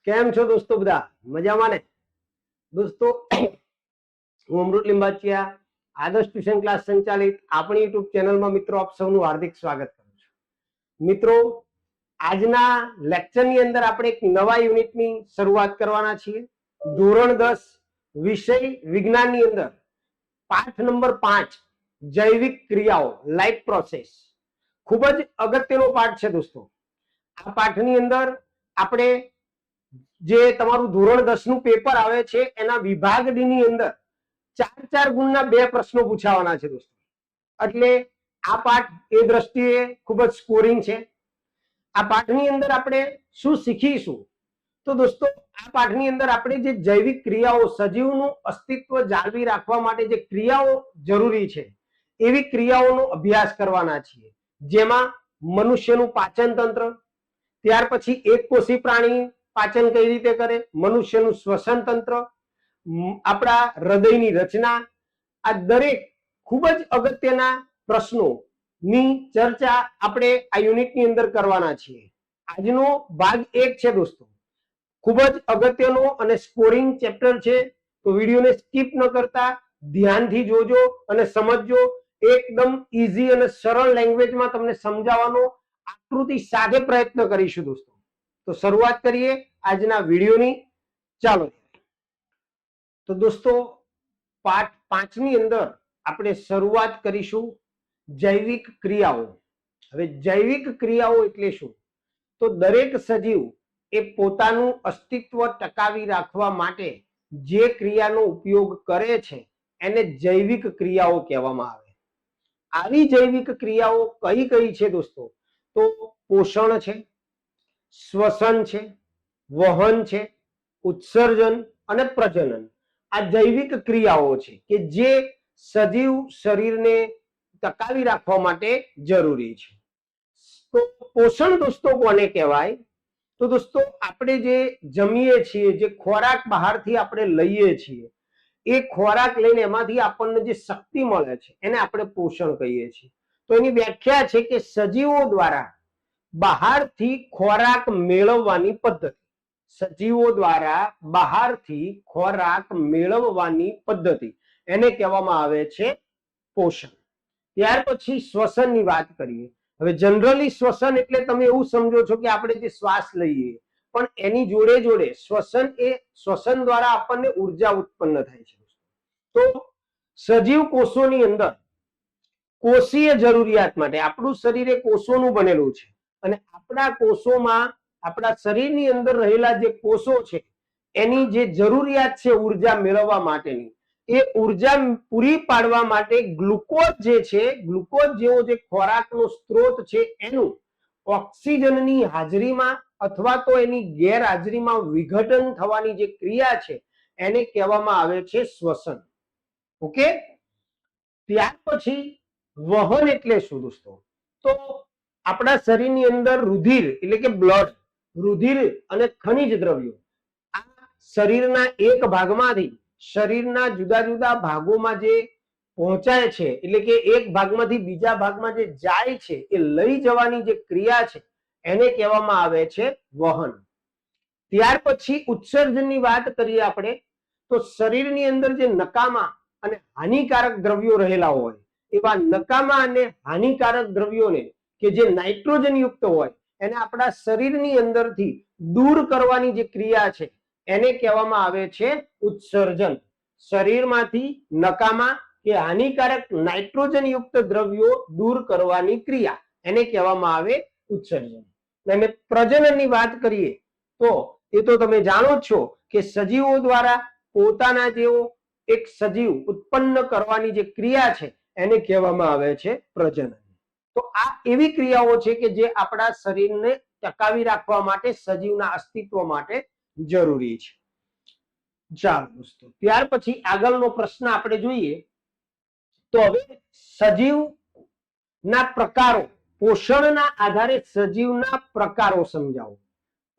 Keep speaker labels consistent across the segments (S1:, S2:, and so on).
S1: કેમ છો દોસ્તો? બધા મજામાં ને? દોસ્તો, હું અમૃત લિંબાચિયા આદર્શ ટ્યુશન ક્લાસ સંચાલિત આપણી યુટ્યુબ ચેનલમાં મિત્રો આપ સૌનું હાર્દિક સ્વાગત કરું છું. મિત્રો, આજના લેક્ચરની અંદર આપણે એક નવા યુનિટની શરૂઆત કરવાના છીએ. ધોરણ 10 વિષય વિજ્ઞાનની અંદર પાઠ નંબર 5 જૈવિક ક્રિયાઓ, લાઈફ પ્રોસેસ. ખૂબ જ અગત્યનો પાઠ છે દોસ્તો. આ પાઠની અંદર આપણે જે તમારું ધોરણ 10 નું પેપર આવે છે એના વિભાગ ડી ની અંદર 4 ગુણના 2 પ્રશ્નો પૂછાવાના છે દોસ્તો. એટલે આ પાઠ એ દ્રષ્ટિએ ખૂબ જ સ્કોરિંગ છે. આ પાઠની અંદર આપણે શું શીખીશું? તો દોસ્તો, આ પાઠની અંદર આપણે જે જૈવિક ક્રિયાઓ, સજીવનું અસ્તિત્વ જાળવી રાખવા માટે જે ક્રિયાઓ જરૂરી છે એવી ક્રિયાઓનો અભ્યાસ કરવાના છીએ. જેમાં મનુષ્યનું પાચન તંત્ર, ત્યાર પછી એકકોષી પ્રાણી પાચન કઈ રીતે કરે, મનુષ્યનું શ્વસન તંત્ર, આપણા હૃદયની રચના, આ દરેક ખૂબ જ અગત્યના પ્રશ્નોની ચર્ચા આપણે આ યુનિટની અંદર કરવાના છીએ. આજનો ભાગ 1 છે દોસ્તો, ખૂબ જ અગત્યનો અને સ્કોરિંગ ચેપ્ટર છે. તો વિડીયોને સ્કીપ ન કરતા ધ્યાનથી જોજો અને સમજજો. એકદમ ઈઝી અને સરળ લેંગ્વેજમાં તમને સમજાવવાનો આકૃતિ સાથે પ્રયત્ન કરીશું દોસ્તો. તો શરૂઆત કરીએ આજના વિડીયોની. ચાલો તો દોસ્તો, પાઠ 5 ની અંદર આપણે શરૂઆત કરીશું જૈવિક ક્રિયાઓ. હવે જૈવિક ક્રિયાઓ એટલે શું? તો દરેક સજીવ એ પોતાનું અસ્તિત્વ ટકાવી રાખવા માટે જે ક્રિયાનો ઉપયોગ કરે છે એને જૈવિક ક્રિયાઓ કહેવામાં આવે. આવી જૈવિક ક્રિયાઓ કઈ કઈ છે દોસ્તો? તો પોષણ છે, શ્વસન છે, વહન છે, ઉત્સર્જન અને પ્રજનન. આ જૈવિક ક્રિયાઓ છે કે જે સજીવ શરીરને ટકાવી રાખવા માટે જરૂરી છે. તો પોષણ દોસ્તો કોને કહેવાય? તો દોસ્તો, આપણે જે જમીએ છીએ, જે ખોરાક બહારથી આપણે લઈએ છીએ, એ ખોરાક લઈને એમાંથી આપણને જે શક્તિ મળે છે એને આપણે પોષણ કહીએ છીએ. તો એની વ્યાખ્યા છે કે સજીવો દ્વારા બહારથી ખોરાક મેળવવાની પદ્ધતિ. સજીવો દ્વારા બહારથી ખોરાક મેળવવાની પદ્ધતિ એને કહેવામાં આવે છે પોષણ. ત્યાર પછી શ્વસનની વાત કરીએ. હવે જનરલી શ્વસન એટલે તમે એવું સમજો છો કે આપણે જે શ્વાસ લઈએ, પણ એની જોડે જોડે શ્વસન દ્વારા આપણને ઉર્જા ઉત્પન્ન થાય છે. તો સજીવ કોષોની અંદર કોષીય જરૂરિયાત માટે, આપણું શરીર એ કોષોનું બનેલું છે અને આપણા કોષોમાં, આપણા શરીરની અંદર રહેલા જે કોષો છે એની જે જરૂરિયાત છે ઉર્જા મેળવવા માટેની, એ ઉર્જા પૂરી પાડવા માટે ગ્લુકોઝ જે છે, ગ્લુકોઝ જેવો જે ખોરાકનો સ્ત્રોત છે એનું ઓક્સિજનની હાજરીમાં અથવા તો એની ગેરહાજરીમાં વિઘટન થવાની જે ક્રિયા છે એને કહેવામાં આવે છે શ્વસન. ઓકે. ત્યાર પછી વહન એટલે શું દોસ્તો? તો આપણા શરીરની અંદર રુધિર એટલે કે બ્લડ, રુધિર અને ખનિજ દ્રવ્યો આ શરીરના એક ભાગમાંથી શરીરના જુદા જુદા ભાગોમાં જે પહોંચાય છે, એટલે કે એક ભાગમાંથી બીજા ભાગમાં જે જાય છે એ લઈ જવાની જે ક્રિયા છે એને કહેવામાં આવે છે વહન. ત્યાર પછી ઉત્સર્જનની વાત કરીએ આપણે, તો શરીરની અંદર જે નકામા અને હાનિકારક દ્રવ્યો રહેલા હોય, એવા નકામા અને હાનિકારક દ્રવ્યોને કે જે નાઇટ્રોજન યુક્ત હોય એને આપણા શરીરની અંદરથી દૂર કરવાની જે ક્રિયા છે એને કહેવામાં આવે છે ઉત્સર્જન. શરીરમાંથી નકામા કે હાનિકારક નાઇટ્રોજન યુક્ત દ્રવ્યો દૂર કરવાની ક્રિયા એને કહેવામાં આવે ઉત્સર્જન. અને પ્રજનનની વાત કરીએ તો એ તો તમે જાણો જ છો કે સજીવો દ્વારા પોતાના જેવો એક સજીવ ઉત્પન્ન કરવાની જે ક્રિયા છે એને કહેવામાં આવે છે પ્રજનન. તો આ એવી ક્રિયાઓ છે કે જે આપણા શરીરને ટકાવી રાખવા માટે, સજીવના અસ્તિત્વ માટે જરૂરી છે. ચાલો દોસ્તો, ત્યાર પછી આગળનો પ્રશ્ન આપણે જોઈએ. તો હવે સજીવના પ્રકારો, પોષણના આધારે સજીવના પ્રકારો સમજાવો.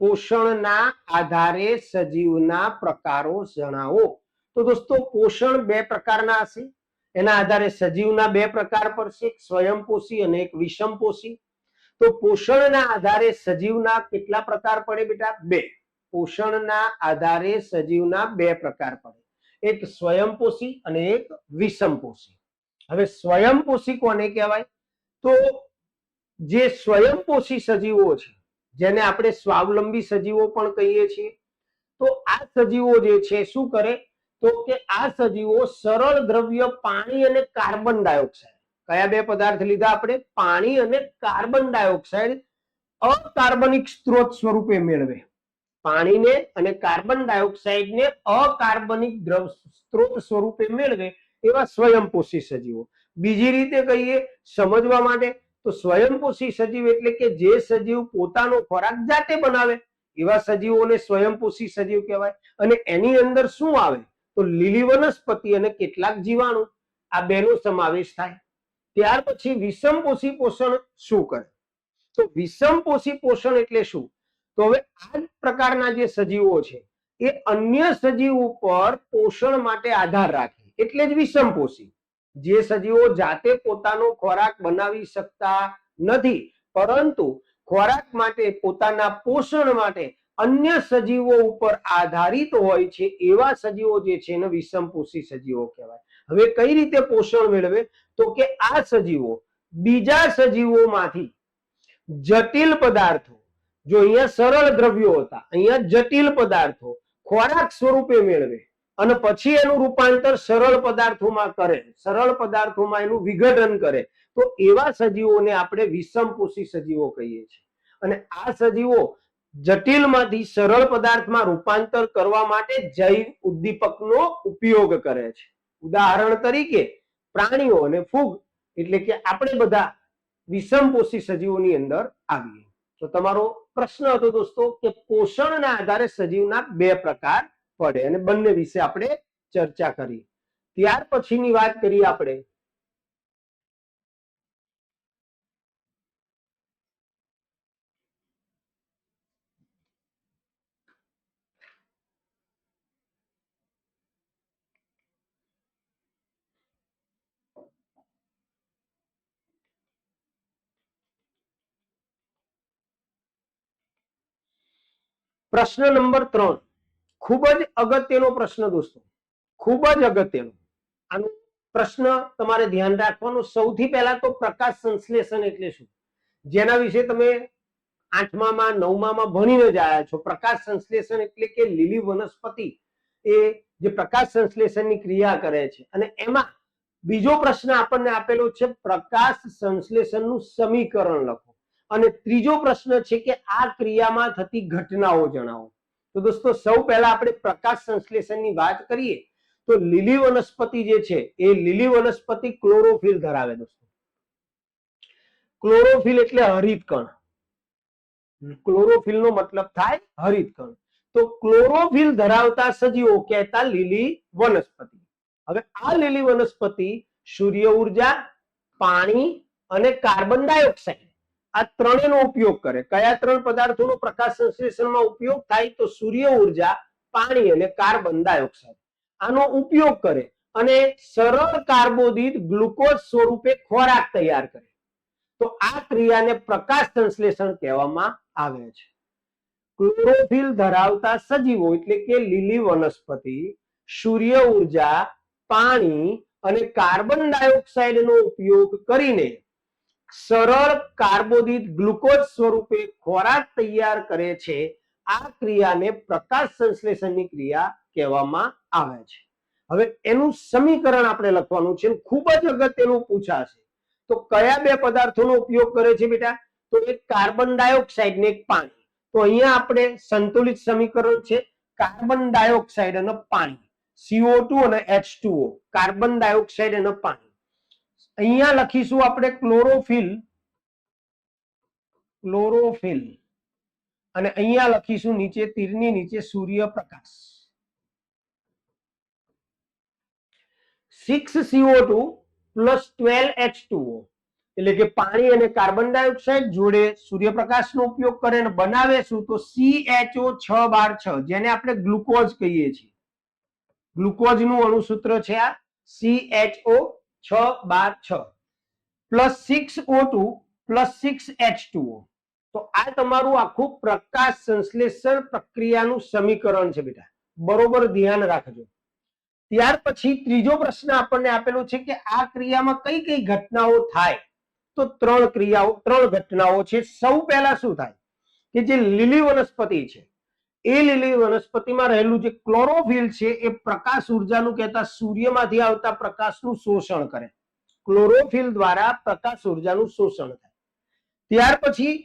S1: પોષણના આધારે સજીવના પ્રકારો જણાવો. તો દોસ્તો, પોષણ 2 પ્રકારના હશે. એના આધારે સજીવના 2 પ્રકાર પડશે, એક સ્વયંપોષી અને એક વિષમપોષી. તો પોષણના આધારે સજીવના કેટલા પ્રકાર પડે બેટા? 2. પોષણના આધારે સજીવના બે પ્રકાર પડે, એક સ્વયંપોષી અને એક વિષમપોષી. હવે સ્વયંપોષી કોને કહેવાય? તો જે સ્વયંપોષી સજીવો છે, જેને આપણે સ્વાવલંબી સજીવો પણ કહીએ છીએ, તો આ સજીવો જે છે શું કરે? તો કે આ સજીવો સરળ દ્રવ્ય પાણી અને કાર્બન ડાયોક્સાઇડ, કયા બે પદાર્થ લીધા આપણે? પાણી અને કાર્બન ડાયોક્સાઇડ અકાર્બનિક સ્ત્રોત સ્વરૂપે મેળવે. પાણીને અને કાર્બન ડાયોક્સાઇડને અકાર્બનિક દ્રવ સ્ત્રોત સ્વરૂપે મેળવે એવા સ્વયંપોષી સજીવો. બીજી રીતે કહીએ સમજવા માટે, તો સ્વયંપોષી સજીવ એટલે કે જે સજીવ પોતાનો ખોરાક જાતે બનાવે એવા સજીવોને સ્વયંપોષી સજીવ કહેવાય. અને એની અંદર શું આવે? તો લીલી વનસ્પતિ અને કેટલાક જીવાણુ, આ બેનો સમાવેશ થાય. ત્યાર પછી વિષમપોષી પોષણ શું કરે? તો વિષમપોષી પોષણ એટલે શું? તો હવે આ પ્રકારના જે સજીવો છે એ અન્ય સજીવ ઉપર પોષણ માટે આધાર રાખે, એટલે જ વિષમપોષી. જે સજીવો જાતે પોતાનો ખોરાક બનાવી શકતા નથી, પરંતુ ખોરાક માટે, પોતાના પોષણ માટે અન્ય સજીવો ઉપર આધારિત હોય છે, એવા સજીવો જે છે એને વિષમપોષી સજીવો કહેવાય. હવે કઈ રીતે પોષણ મેળવે? તો કે આ સજીવો બીજા સજીવોમાંથી જટિલ પદાર્થો, જો અહીંયા સરળ દ્રવ્યો હતા, અહીંયા જટિલ પદાર્થો ખોરાક સ્વરૂપે મેળવે અને પછી એનું રૂપાંતર સરળ પદાર્થોમાં કરે, સરળ પદાર્થોમાં એનું વિઘટન કરે, તો એવા સજીવોને આપણે વિષમપોષી સજીવો કહીએ છીએ. અને આ સજીવો જટિલમાંથી સરળ પદાર્થમાં રૂપાંતર કરવા માટે જૈવ ઉદ્દીપકનો ઉપયોગ કરે છે. ઉદાહરણ તરીકે પ્રાણીઓ અને ફૂગ, એટલે કે આપણે બધા વિષમપોષી સજીવોની અંદર આવીએ. તો તમારો પ્રશ્ન હતો દોસ્તો કે પોષણના આધારે સજીવના બે પ્રકાર પડે, અને બંને વિશે આપણે ચર્ચા કરી. ત્યાર પછીની વાત કરીએ આપણે પ્રશ્ન નંબર 3. ખૂબ જ અગત્યનો પ્રશ્ન દોસ્તો, ખૂબ જ અગત્યનો. આનો પ્રશ્ન તમારે ધ્યાન રાખવાનો. સૌથી પહેલા તો પ્રકાશ સંશ્લેષણ એટલે શું, જેના વિશે તમે 8માં 9માં ભણીને જ આવ્યા છો. પ્રકાશ સંશ્લેષણ એટલે કે લીલી વનસ્પતિ એ જે પ્રકાશ સંશ્લેષણની ક્રિયા કરે છે, અને એમાં બીજો પ્રશ્ન આપણને આપેલો છે પ્રકાશ સંશ્લેષણનું સમીકરણ લખો, અને ત્રીજો પ્રશ્ન છે કે આ ક્રિયામાં થતી ઘટનાઓ જણાવો. તો દોસ્તો સૌ પહેલા આપણે પ્રકાશ સંશ્લેષણની વાત કરીએ તો લીલી વનસ્પતિ જે છે એ લીલી વનસ્પતિ ક્લોરોફિલ ધરાવે. દોસ્તો ક્લોરોફિલ એટલે હરિત કણ. ક્લોરોફિલ નો મતલબ થાય હરિત કણ. તો ક્લોરોફિલ ધરાવતા સજીવો કહેતા લીલી વનસ્પતિ. હવે આ લીલી વનસ્પતિ સૂર્ય ઉર્જા, પાણી અને કાર્બન ડાયોક્સાઇડ આ ત્રણેયનો ઉપયોગ કરે. કયા ત્રણ પદાર્થોનો પ્રકાશ સંશ્લેષણમાં ઉપયોગ થાય? તો સૂર્ય ઉર્જા, પાણી અને કાર્બન ડાયોક્સાઇડ આનો ઉપયોગ કરે અને સરળ કાર્બોદિત ગ્લુકોઝ સ્વરૂપે ખોરાક તૈયાર કરે. તો આ ક્રિયાને પ્રકાશ સંશ્લેષણ કહેવામાં આવે છે. ક્લોરોફિલ ધરાવતા સજીવો એટલે કે લીલી વનસ્પતિ સૂર્ય ઉર્જા, પાણી અને કાર્બન ડાયોક્સાઇડનો ઉપયોગ કરીને સરળ કાર્બોદિત ગ્લુકોઝ સ્વરૂપે ખોરાક તૈયાર કરે છે. આ ક્રિયાને પ્રકાશ સંશ્લેષણની ક્રિયા કહેવામાં આવે છે. હવે એનું સમીકરણ આપણે લખવાનું છે, ખૂબ જ અગત્યનું પૂછાશે. તો કયા બે પદાર્થોનો ઉપયોગ કરે છે બેટા? તો એક કાર્બન ડાયોક્સાઇડ ને એક પાણી. તો અહીંયા આપણે સંતુલિત સમીકરણ છે કાર્બન ડાયોક્સાઇડ અને પાણી, CO2 અને H2O, કાર્બન ડાયોક્સાઇડ અને પાણી. અહીંયા લખીશું આપણે ક્લોરોફિલ, ક્લોરોફિલ, અને અહીંયા લખીશું નીચે તીરની નીચે સૂર્યપ્રકાશ. 6CO2 પ્લસ 12H2O, એટલે કે પાણી અને કાર્બન ડાયોક્સાઇડ જોડે સૂર્યપ્રકાશનો ઉપયોગ કરે અને બનાવે શું? તો CHO6 જેને આપણે ગ્લુકોઝ કહીએ છીએ. ગ્લુકોઝનું અણુસૂત્ર છે આ CHO6 plus 6O2 plus 6H2O. તો આ તમારું આખું પ્રકાશ સંશ્લેષણ પ્રક્રિયાનું સમીકરણ છે બેટા, બરોબર ધ્યાન રાખજો. ત્યાર પછી ત્રીજો પ્રશ્ન આપણને આપેલો છે કે આ ક્રિયામાં કઈ કઈ ઘટનાઓ થાય. તો ત્રણ ઘટનાઓ છે. સૌ પહેલા શું થાય કે જે લીલી વનસ્પતિ છે એ લીલી વનસ્પતિમાં રહેલું જે ક્લોરોફિલ છે એ પ્રકાશ ઉર્જાનું કહેતા સૂર્યમાંથી આવતા પ્રકાશનું શોષણ કરે. ક્લોરોફિલ દ્વારા પ્રકાશ ઉર્જાનું શોષણ થાય. ત્યાર પછી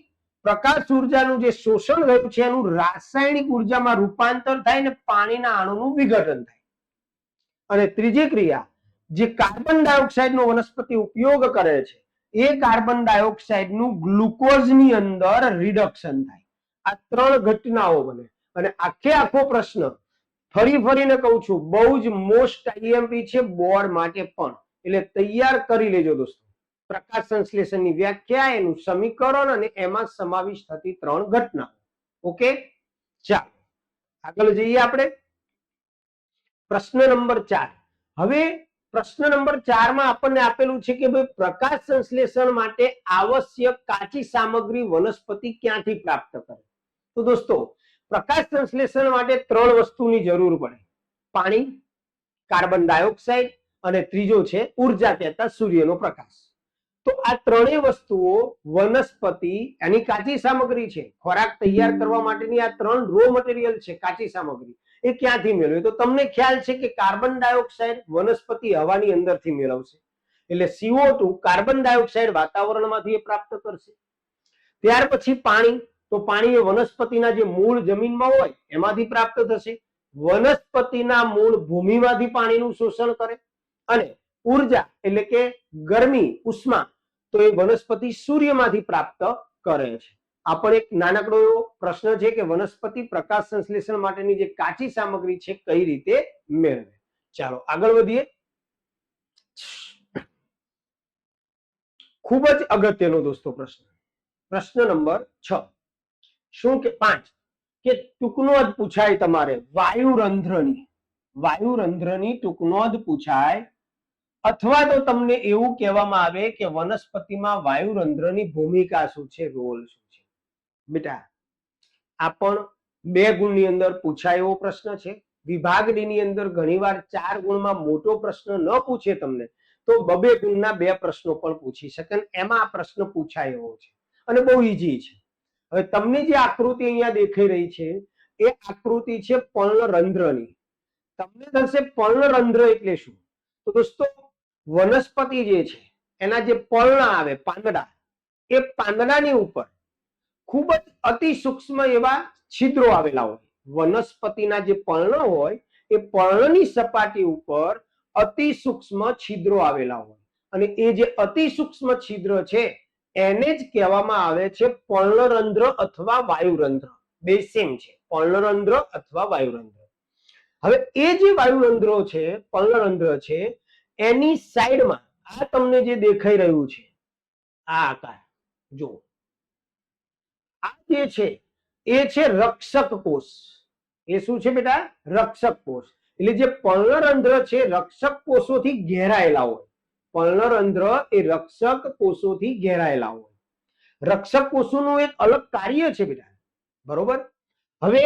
S1: પ્રકાશ ઉર્જાનું જે શોષણ થયું છે એનું રાસાયણિક ઉર્જામાં રૂપાંતર થાય ને પાણીના અણુનું વિઘટન થાય. અને ત્રીજી ક્રિયા જે કાર્બન ડાયોક્સાઇડનો વનસ્પતિ ઉપયોગ કરે છે એ કાર્બન ડાયોક્સાઇડનું ગ્લુકોઝની અંદર રિડક્શન થાય. આ ત્રણ ઘટનાઓ બને. અને આખો પ્રશ્ન ફરીને કહું છું, બહુ જ મોસ્ટ આઈએમપી છે બોર્ડ માટે પણ, એટલે તૈયાર કરી લેજો દોસ્તો. પ્રકાશ સંશ્લેષણની વ્યાખ્યા, એનું સમીકરણ અને એમાં સમાવિષ્ટ થતી ત્રણ ઘટનાઓ. ઓકે, ચાલો આગળ જઈએ આપણે. પ્રશ્ન નંબર 4. હવે પ્રશ્ન નંબર 4 માં આપણને આપેલું છે કે ભાઈ પ્રકાશ સંશ્લેષણ માટે આવશ્યક કાચી સામગ્રી વનસ્પતિ ક્યાંથી પ્રાપ્ત કરે. તો દોસ્તો પ્રકાશ સંશ્લેષણ માટે ત્રણ વસ્તુની જરૂર પડે: પાણી, કાર્બન ડાયોક્સાઇડ અને ત્રીજો છે ઉર્જા કહેતા સૂર્યનો પ્રકાશ. તો આ ત્રણેય વસ્તુઓ વનસ્પતિ એની કાચી સામગ્રી છે, ખોરાક તૈયાર કરવા માટેની આ ત્રણ રો મટીરિયલ છે કાચી સામગ્રી, એ ક્યાંથી મેળવે? તો તમને ખ્યાલ છે કે કાર્બન ડાયોક્સાઇડ વનસ્પતિ હવાની અંદરથી મેળવશે, એટલે CO2 કાર્બન ડાયોક્સાઇડ વાતાવરણમાંથી એ પ્રાપ્ત કરશે. ત્યાર પછી પાણી, તો પાણી એ વનસ્પતિના જે મૂળ જમીનમાં હોય એમાંથી પ્રાપ્ત થશે. વનસ્પતિના મૂળ ભૂમિમાંથી પાણીનું શોષણ કરે. અને ઉર્જા એટલે કે ગરમી, ઉષ્મા, તો એ વનસ્પતિ સૂર્યમાંથી પ્રાપ્ત કરે છે. આ પણ એક નાનકડો એવો પ્રશ્ન છે કે વનસ્પતિ પ્રકાશ સંશ્લેષણ માટેની જે કાચી સામગ્રી છે કઈ રીતે મેળવે. ચાલો આગળ વધીએ. ખૂબ જ અગત્યનો દોસ્તો પ્રશ્ન, પ્રશ્ન નંબર 6. શું કે 5 કે ટૂંકનોંધ પૂછાય તમારે વાયુરંધ્રની ટૂંકનોંધ પૂછાય, અથવા તો તમને એવું કહેવામાં આવે કે વનસ્પતિમાં વાયુરંધ્રની ભૂમિકા શું છે, રોલ શું છે. બેટા આ પણ 2 ગુણની અંદર પૂછાય એવો પ્રશ્ન છે. વિભાગ ડી ની અંદર ઘણીવાર 4 ગુણમાં મોટો પ્રશ્ન ન પૂછે તમને તો 2 ગુણના 2 પ્રશ્નો પણ પૂછી શકે, એમાં આ પ્રશ્ન પૂછાય એવો છે અને બહુ ઈઝી છે. હવે તમને જે આકૃતિ અહીંયા દેખાઈ રહી છે એ આકૃતિ છે પર્ણરંધ્રની. તમને થશે પર્ણરંધ્ર એટલે શું? તો દોસ્તો વનસ્પતિ જે છે એના જે પર્ણ આવે, પાંદડા, એ પાંદડાની ઉપર ખૂબ જ અતિ સૂક્ષ્મ એવા છિદ્રો આવેલા હોય. વનસ્પતિના જે પર્ણ હોય એ પર્ણની સપાટી ઉપર અતિ સૂક્ષ્મ છિદ્રો આવેલા હોય, અને એ જે અતિ સૂક્ષ્મ છિદ્ર છે એને જ કહેવામાં આવે છે પર્ણરંધ્ર અથવા વાયુરંધ્ર. બે સેમ છે, પર્ણરંધ્ર અથવા વાયુરંધ્ર. હવે એ જે વાયુરંધ્રો છે, પર્ણરંધ્ર છે, એની સાઈડમાં આ તમને જે દેખાઈ રહ્યું છે આ આકાર જો, આ જે છે એ છે રક્ષક કોષ. એ શું છે બેટા? રક્ષક કોષ. એટલે જે પર્ણરંધ્ર છે રક્ષક કોષોથી ઘેરાયેલા હોય. પર્ણરંધ્ર એ રક્ષક કોષોથી ઘેરાયેલા હોય. રક્ષક કોષોનું એક અલગ કાર્ય છે બેટા, બરોબર. હવે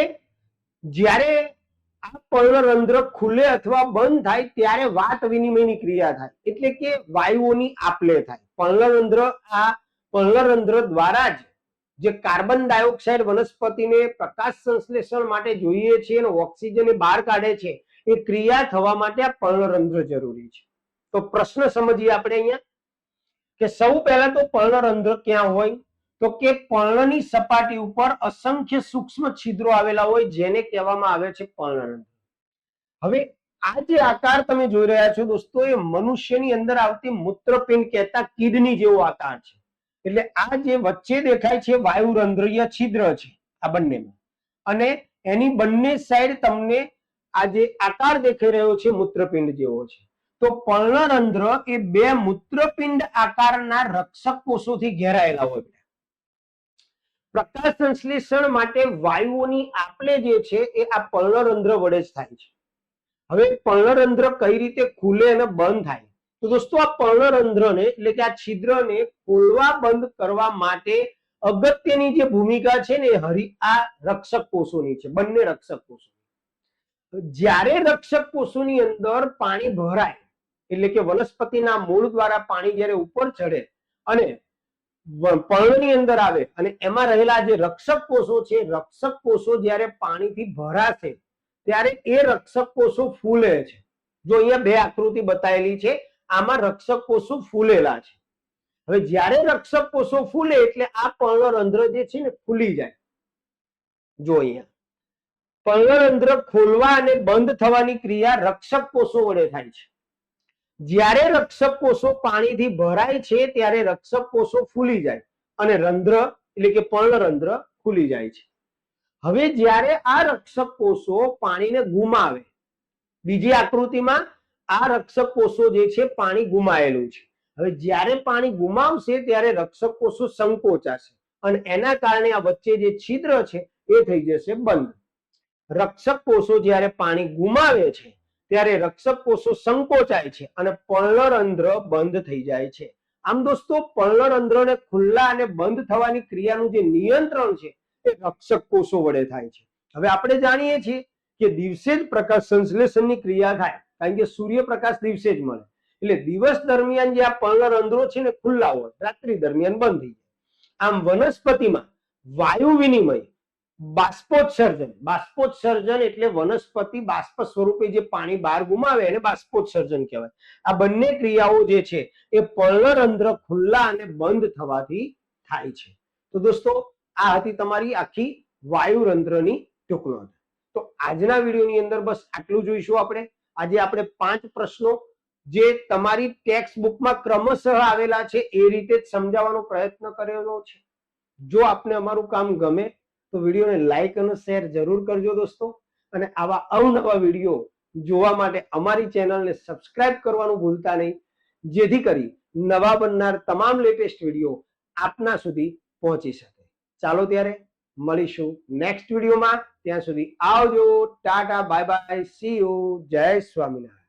S1: જ્યારે આ પર્ણરંધ્ર ખુલે અથવા બંધ થાય ત્યારે વાત વિનિમયની ક્રિયા થાય, એટલે કે વાયુઓની આપલે થાય. પર્ણરંધ્ર દ્વારા જ જે કાર્બન ડાયોક્સાઇડ વનસ્પતિને પ્રકાશ સંશ્લેષણ માટે જોઈએ છે અને ઓક્સિજન બહાર કાઢે છે, એ ક્રિયા થવા માટે આ પર્ણરંધ્ર જરૂરી છે. તો પ્રશ્ન સમજીએ આપણે અહીંયા કે સૌ પહેલા તો પર્ણરંધ્ર ક્યાં હોય? તો કે પર્ણની સપાટી ઉપર અસંખ્ય સૂક્ષ્મ છિદ્રો આવેલા હોય જેને કહેવામાં આવે છે પર્ણરંધ્ર. હવે આ જે આકાર તમે જોઈ રહ્યા છો દોસ્તો એ મનુષ્યની અંદર આવતી મૂત્રપિંડ કહેતા કિડની જેવો આકાર છે. એટલે આ જે વચ્ચે દેખાય છે વાયુરંધ્રીય છિદ્ર છે આ બંનેમાં, અને એની બંને સાઈડ તમને આ જે આકાર દેખાઈ રહ્યો છે મૂત્રપિંડ જેવો છે. તો પર્ણરંધ્ર એ 2 મૂત્રપિંડ આકારના રક્ષક કોષોથી ઘેરાયેલા હોય. પ્રકાશ સંશ્લેષણ માટે વાયુઓની આપલે જે છે એ આ પર્ણરંધ્ર વડે જ થાય છે. હવે પર્ણરંધ્ર કઈ રીતે ખુલે અને બંધ થાય? તો દોસ્તો આ પર્ણરંધ્રને એટલે કે આ છિદ્રને ખોલવા બંધ કરવા માટે અગત્યની જે ભૂમિકા છે ને આ રક્ષક કોષોની છે, બંને રક્ષક કોષો. જ્યારે રક્ષક કોષોની અંદર પાણી ભરાય એટલે કે વનસ્પતિના મૂળ દ્વારા પાણી જ્યારે ઉપર ચડે અને પર્ણની અંદર આવે અને એમાં રહેલા જે રક્ષક કોષો છે, રક્ષક કોષો જ્યારે પાણીથી ભરાશે ત્યારે એ રક્ષક કોષો ફૂલે છે. જો અહીંયા બે આકૃતિ બતાવેલી છે, આમાં રક્ષક કોષો ફૂલેલા છે. હવે જ્યારે રક્ષક કોષો ફૂલે એટલે આ પર્ણરંધ્ર જે છે ને ખુલી જાય. જો અહીંયા પર્ણરંધ્ર ખોલવા અને બંધ થવાની ક્રિયા રક્ષક કોષો વડે થાય છે. જ્યારે રક્ષક કોષો પાણીથી ભરાય છે ત્યારે રક્ષક કોષો ફૂલી જાય અને રંધ્ર એટલે કે પર્ણરંધ્ર ખુલી જાય છે. હવે જ્યારે આ રક્ષક કોષો પાણીને ગુમાવે, બીજી આકૃતિમાં આ રક્ષક કોષો જે છે પાણી ગુમાયેલું છે. હવે જ્યારે પાણી ગુમાવશે ત્યારે રક્ષક કોષો સંકોચાશે અને એના કારણે આ વચ્ચે જે છિદ્ર છે એ થઈ જશે બંધ. રક્ષક કોષો જ્યારે પાણી ગુમાવે છે ત્યારે રક્ષક કોષો સંકોચાય છે અને પર્ણરંધ્ર બંધ થઈ જાય છે. આમ દોસ્તો પર્ણરંધ્રને ખુલ્લા અને બંધ થવાની ક્રિયાનું જે નિયંત્રણ છે એ રક્ષક કોષો વડે થાય છે. હવે આપણે જાણીએ છીએ કે દિવસે જ પ્રકાશ સંશ્લેષણની ક્રિયા થાય, કારણ કે સૂર્યપ્રકાશ દિવસે જ મળે એટલે દિવસ દરમિયાન જે આ પર્ણરંધ્રો છે ને ખુલ્લા હોય, રાત્રિ દરમિયાન બંધ થઈ જાય. આમ વનસ્પતિમાં વાયુ વિનિમય, બાષ્પોત્સર્જન એટલે વનસ્પતિ બાષ્પ સ્વરૂપે જે પાણી બહાર ગુમાવે એને બાષ્પોત્સર્જન કહેવાય. આ બંને ક્રિયાઓ જે છે એ પર્ણરંધ્ર ખુલ્લા અને બંધ થવાથી થાય છે. તો દોસ્તો આ હતી તમારી આખી વાયુરંધ્રની ટૂંક નોંધ. તો આજના વિડીયોની અંદર બસ આટલું જોઈશું આપણે. આજે આપણે 5 પ્રશ્નો જે તમારી ટેક્સ્ટ બુકમાં ક્રમશઃ આવેલા છે એ રીતે જ સમજાવવાનો પ્રયત્ન કરેલો છે. જો આપને અમારું કામ ગમે તો વિડીયોને લાઈક અને શેર જરૂર કરજો દોસ્તો, અને આવા અવનવા વિડીયો જોવા માટે અમારી ચેનલને સબસ્ક્રાઇબ કરવાનું ભૂલતા નહીં, જેથી કરી નવા બનનાર તમામ લેટેસ્ટ વિડીયો આપના સુધી પહોંચી શકે. ચાલો ત્યારે મળીશું નેક્સ્ટ વિડીયોમાં. ત્યાં સુધી આવજો, Tata, bye bye, C you, જય સ્વામિનારાયણ.